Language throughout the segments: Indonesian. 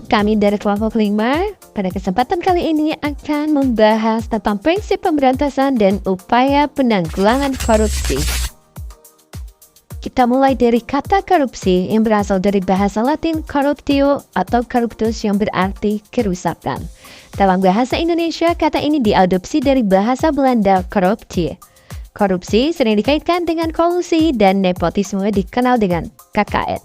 Kami dari kelompok 5 pada kesempatan kali ini akan membahas tentang prinsip pemberantasan dan upaya penanggulangan korupsi. Kita mulai dari kata korupsi yang berasal dari bahasa Latin corruptio atau corruptus yang berarti kerusakan. Dalam bahasa Indonesia, kata ini diadopsi dari bahasa Belanda corruptie. Korupsi sering dikaitkan dengan kolusi dan nepotisme dikenal dengan KKN.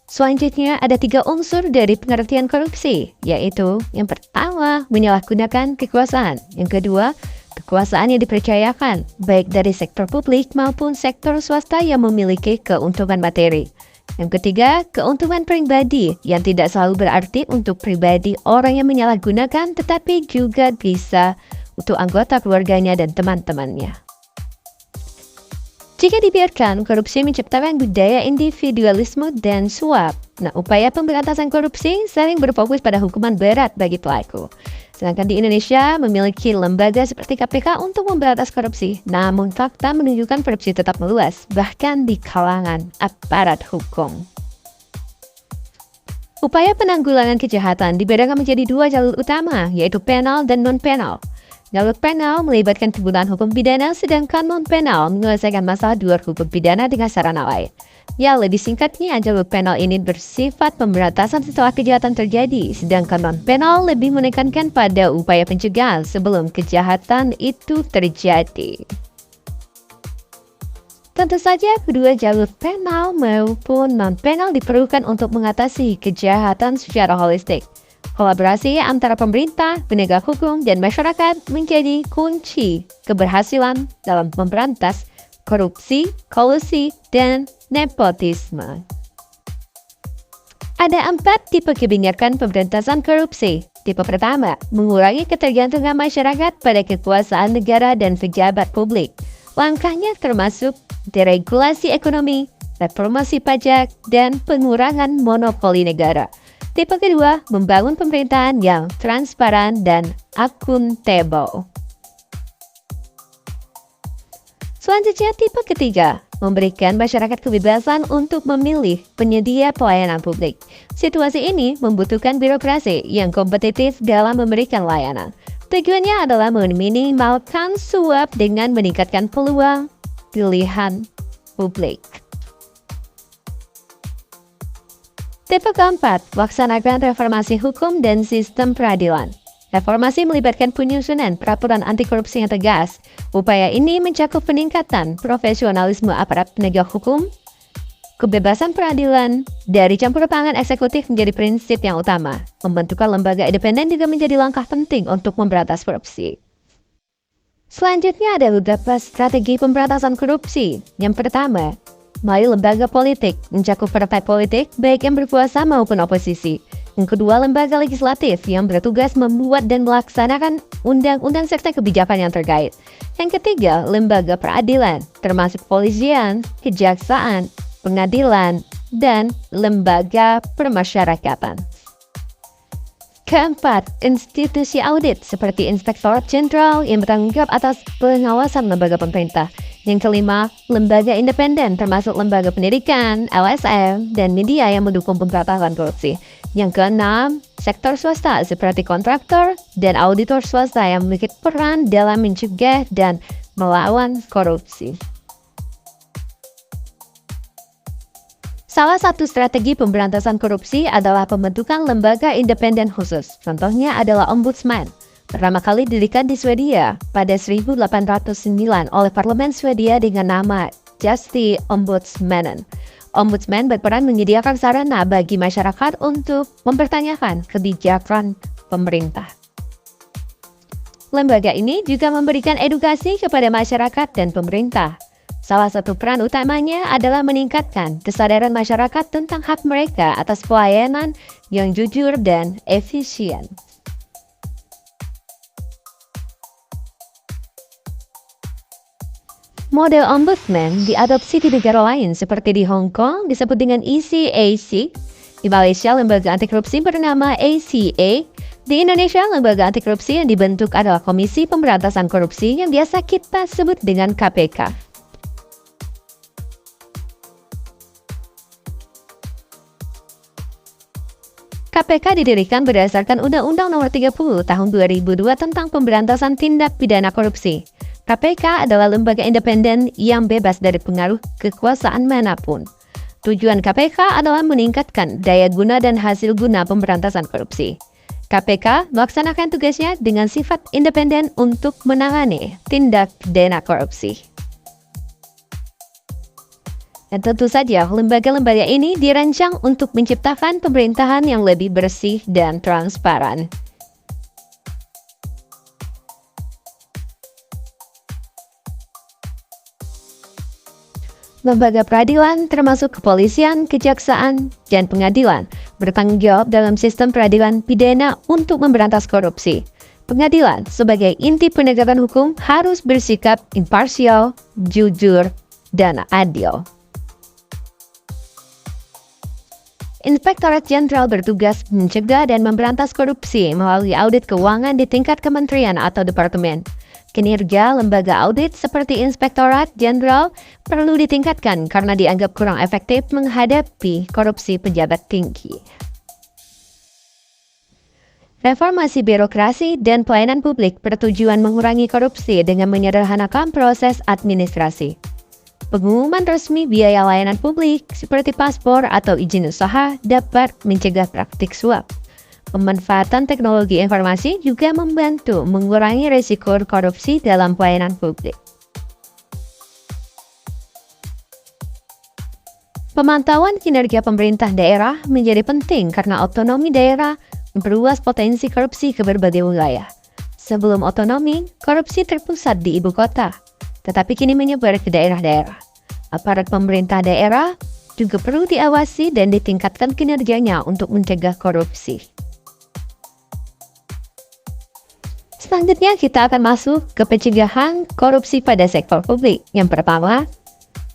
Selanjutnya ada 3 unsur dari pengertian korupsi, yaitu yang pertama, menyalahgunakan kekuasaan. Yang kedua, kekuasaan yang dipercayakan, baik dari sektor publik maupun sektor swasta yang memiliki keuntungan materi. Yang ketiga, keuntungan pribadi yang tidak selalu berarti untuk pribadi orang yang menyalahgunakan, tetapi juga bisa untuk anggota keluarganya dan teman-temannya. Jika dibiarkan, korupsi menciptakan budaya individualisme dan suap. Upaya pemberantasan korupsi sering berfokus pada hukuman berat bagi pelaku. Sedangkan di Indonesia memiliki lembaga seperti KPK untuk memberantas korupsi. Namun fakta menunjukkan korupsi tetap meluas, bahkan di kalangan aparat hukum. Upaya penanggulangan kejahatan dibedakan menjadi 2 jalur utama, yaitu penal dan non-penal. Jalur penal melibatkan penggunaan hukum pidana, sedangkan non-penal menyelesaikan masalah di luar hukum pidana dengan sarana lain. Ya, lebih singkatnya, jalur penal ini bersifat pemberantasan setelah kejahatan terjadi, sedangkan non-penal lebih menekankan pada upaya pencegahan sebelum kejahatan itu terjadi. Tentu saja, kedua jalur penal maupun non-penal diperlukan untuk mengatasi kejahatan secara holistik. Kolaborasi antara pemerintah, penegak hukum, dan masyarakat menjadi kunci keberhasilan dalam memberantas korupsi, kolusi, dan nepotisme. Ada 4 tipe kebijakan pemberantasan korupsi. Tipe pertama, mengurangi ketergantungan masyarakat pada kekuasaan negara dan pejabat publik. Langkahnya termasuk deregulasi ekonomi, reformasi pajak, dan pengurangan monopoli negara. Tipe kedua, membangun pemerintahan yang transparan dan akuntabel. Selanjutnya, tipe ketiga, memberikan masyarakat kebebasan untuk memilih penyedia pelayanan publik. Situasi ini membutuhkan birokrasi yang kompetitif dalam memberikan layanan. Tujuannya adalah meminimalkan suap dengan meningkatkan peluang pilihan publik. Tipe keempat, laksanakan reformasi hukum dan sistem peradilan. Reformasi melibatkan penyusunan peraturan anti korupsi yang tegas. Upaya ini mencakup peningkatan profesionalisme aparat penegak hukum, kebebasan peradilan, dari campur tangan eksekutif menjadi prinsip yang utama. Membentukkan lembaga independen juga menjadi langkah penting untuk memberantas korupsi. Selanjutnya ada beberapa strategi pemberantasan korupsi. Yang pertama, melalui lembaga politik, mencakup partai politik, baik yang berkuasa maupun oposisi. Yang kedua, lembaga legislatif yang bertugas membuat dan melaksanakan undang-undang serta kebijakan yang terkait. Yang ketiga, lembaga peradilan, termasuk kepolisian, kejaksaan, pengadilan, dan lembaga permasyarakatan. Keempat, institusi audit seperti Inspektorat Jenderal yang bertanggung jawab atas pengawasan lembaga pemerintah. Yang kelima, lembaga independen termasuk lembaga pendidikan, LSM, dan media yang mendukung pemberantasan korupsi. Yang keenam, sektor swasta seperti kontraktor dan auditor swasta yang memiliki peran dalam mencegah dan melawan korupsi. Salah satu strategi pemberantasan korupsi adalah pembentukan lembaga independen khusus. Contohnya adalah Ombudsman. Pertama kali didirikan di Swedia pada 1809 oleh Parlemen Swedia dengan nama Justi Ombudsmannen. Ombudsman berperan menyediakan sarana bagi masyarakat untuk mempertanyakan kebijakan pemerintah. Lembaga ini juga memberikan edukasi kepada masyarakat dan pemerintah. Salah satu peran utamanya adalah meningkatkan kesadaran masyarakat tentang hak mereka atas pelayanan yang jujur dan efisien. Model ombudsman diadopsi di negara lain seperti di Hong Kong disebut dengan ECAC, di Malaysia lembaga anti korupsi bernama ACA, di Indonesia lembaga anti korupsi yang dibentuk adalah Komisi Pemberantasan Korupsi yang biasa kita sebut dengan KPK. KPK didirikan berdasarkan Undang-Undang Nomor 30 Tahun 2002 tentang Pemberantasan Tindak Pidana Korupsi. KPK adalah lembaga independen yang bebas dari pengaruh kekuasaan manapun. Tujuan KPK adalah meningkatkan daya guna dan hasil guna pemberantasan korupsi. KPK melaksanakan tugasnya dengan sifat independen untuk menangani tindak pidana korupsi. Dan tentu saja, lembaga-lembaga ini dirancang untuk menciptakan pemerintahan yang lebih bersih dan transparan. Lembaga peradilan termasuk kepolisian, kejaksaan, dan pengadilan bertanggung jawab dalam sistem peradilan pidana untuk memberantas korupsi. Pengadilan sebagai inti penegakan hukum harus bersikap imparsial, jujur, dan adil. Inspektorat Jenderal bertugas mencegah dan memberantas korupsi melalui audit keuangan di tingkat kementerian atau departemen. Kinerja lembaga audit seperti Inspektorat Jenderal perlu ditingkatkan karena dianggap kurang efektif menghadapi korupsi pejabat tinggi. Reformasi birokrasi dan pelayanan publik bertujuan mengurangi korupsi dengan menyederhanakan proses administrasi. Pengumuman resmi biaya layanan publik seperti paspor atau izin usaha dapat mencegah praktik suap. Pemanfaatan teknologi informasi juga membantu mengurangi risiko korupsi dalam pelayanan publik. Pemantauan kinerja pemerintah daerah menjadi penting karena otonomi daerah memperluas potensi korupsi ke berbagai wilayah. Sebelum otonomi, korupsi terpusat di ibu kota, tetapi kini menyebar ke daerah-daerah. Aparat pemerintah daerah juga perlu diawasi dan ditingkatkan kinerjanya untuk mencegah korupsi. Selanjutnya kita akan masuk ke pencegahan korupsi pada sektor publik. Yang pertama,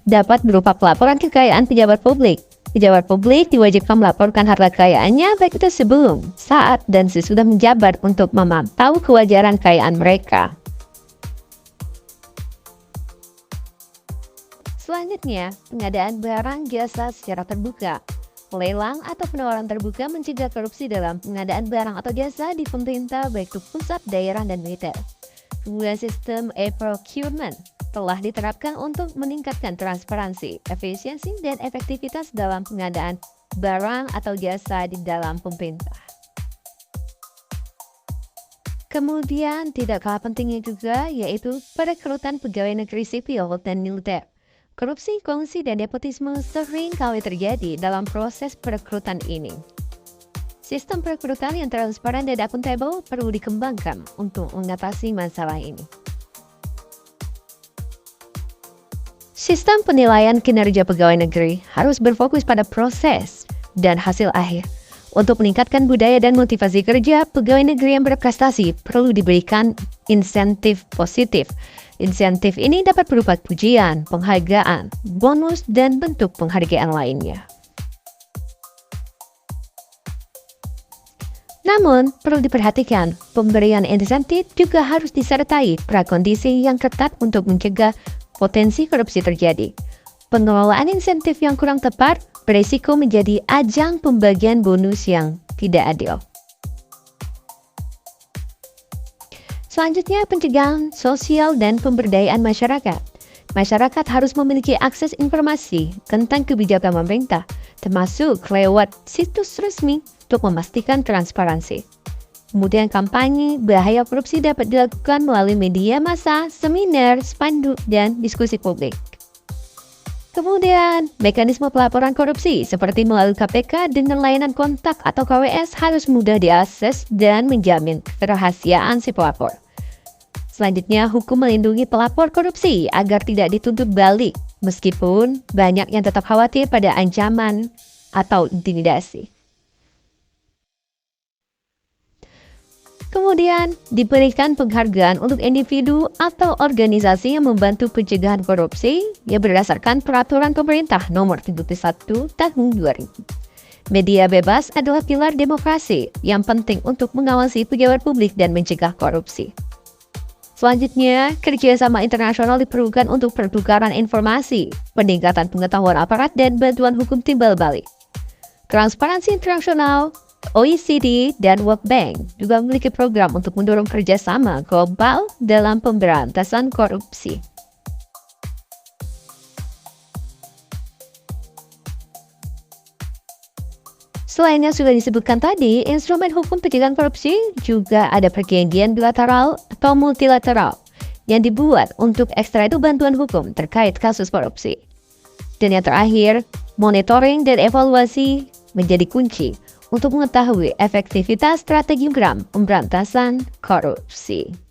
dapat berupa pelaporan kekayaan pejabat publik. Pejabat publik diwajibkan melaporkan harta kekayaannya baik itu sebelum, saat, dan sesudah menjabat untuk memantau kewajaran kekayaan mereka. Selanjutnya, pengadaan barang jasa secara terbuka. Lelang atau penawaran terbuka mencegah korupsi dalam pengadaan barang atau jasa di pemerintah baik itu pusat, daerah, dan militer. Kemudian sistem e-procurement telah diterapkan untuk meningkatkan transparansi, efisiensi, dan efektivitas dalam pengadaan barang atau jasa di dalam pemerintah. Kemudian tidak kalah pentingnya juga yaitu perekrutan pegawai negeri sipil dan militer. Korupsi, kolusi, dan nepotisme sering kali terjadi dalam proses perekrutan ini. Sistem perekrutan yang transparan dan akuntabel perlu dikembangkan untuk mengatasi masalah ini. Sistem penilaian kinerja pegawai negeri harus berfokus pada proses dan hasil akhir. Untuk meningkatkan budaya dan motivasi kerja, pegawai negeri yang berprestasi perlu diberikan insentif positif. Insentif ini dapat berupa pujian, penghargaan, bonus, dan bentuk penghargaan lainnya. Namun, perlu diperhatikan, pemberian insentif juga harus disertai prakondisi yang ketat untuk mencegah potensi korupsi terjadi. Pengelolaan insentif yang kurang tepat berisiko menjadi ajang pembagian bonus yang tidak adil. Selanjutnya, pencegahan sosial dan pemberdayaan masyarakat. Masyarakat harus memiliki akses informasi tentang kebijakan pemerintah, termasuk lewat situs resmi untuk memastikan transparansi. Kemudian kampanye bahaya korupsi dapat dilakukan melalui media massa, seminar, spanduk, dan diskusi publik. Kemudian, mekanisme pelaporan korupsi seperti melalui KPK dengan layanan kontak atau KWS harus mudah diakses dan menjamin kerahasiaan si pelapor. Selanjutnya, hukum melindungi pelapor korupsi agar tidak dituntut balik, meskipun banyak yang tetap khawatir pada ancaman atau intimidasi. Kemudian, diberikan penghargaan untuk individu atau organisasi yang membantu pencegahan korupsi yang berdasarkan peraturan pemerintah nomor 31 tahun 2000. Media bebas adalah pilar demokrasi yang penting untuk mengawasi pejabat publik dan mencegah korupsi. Selanjutnya, kerjasama internasional diperlukan untuk pertukaran informasi, peningkatan pengetahuan aparat, dan bantuan hukum timbal balik. Transparansi internasional OECD dan World Bank juga memiliki program untuk mendorong kerjasama global dalam pemberantasan korupsi. Selain yang sudah disebutkan tadi, instrumen hukum pencegahan korupsi juga ada perjanjian bilateral atau multilateral yang dibuat untuk ekstradisi bantuan hukum terkait kasus korupsi. Dan yang terakhir, monitoring dan evaluasi menjadi kunci untuk mengetahui efektivitas strategi pemberantasan korupsi.